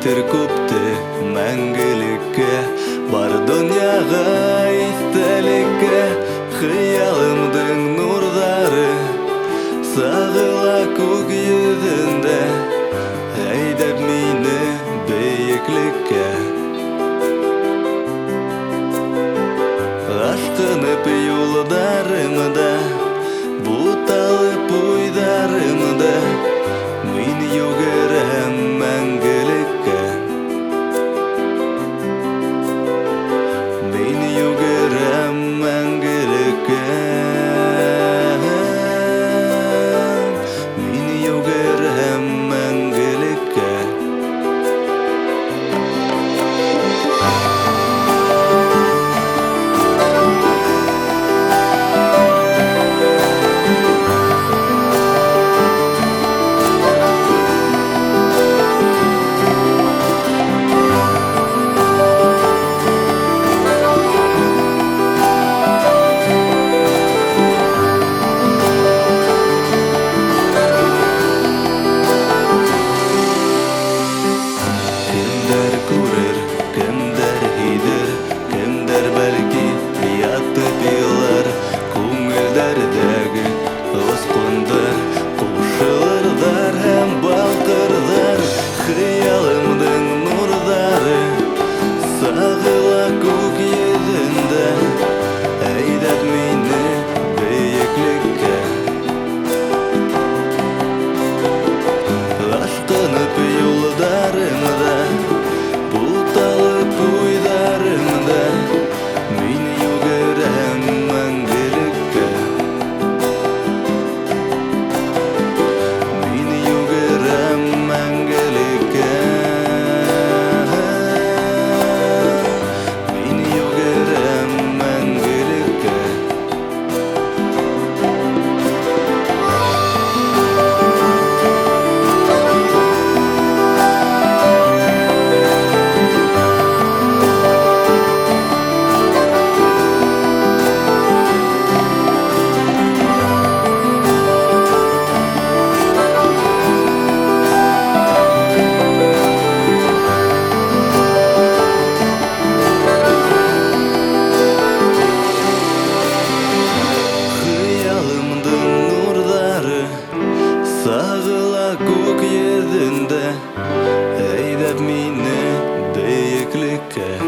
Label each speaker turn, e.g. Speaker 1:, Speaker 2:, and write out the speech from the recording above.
Speaker 1: Итер көпті мәңгілікке, бар дүнияға истәлекке. Хыялымдың нурдары сағыла көк йөзінде, әйдәп мине бейеклекке. Ашкынып юлдарымда, буталып уйдарымда, мин йөгерәм мәңгелеккә. Мин йөгерәм мәңгелеккә. Мин йөгерәм мәңгелеккә. Кемдер хидер, кемдер бәлки ятып елар, күңелдәрдәге оскындар, кушылырдар һәм балкырдар. Хыялымдың нурдары сагыла күк йөзендә, әйдәп мине бейеклеккә. Ашкынып юлдарымда, буталып уйдарымда, мин йөгерәм мәңгелеккә. Мин йөгерәм мәңгелеккә. Мин йөгерәм мәңгелеккә. Хыялымдың нурдары сагыла күк йөзендә, әйдәп мине бейеклеккә.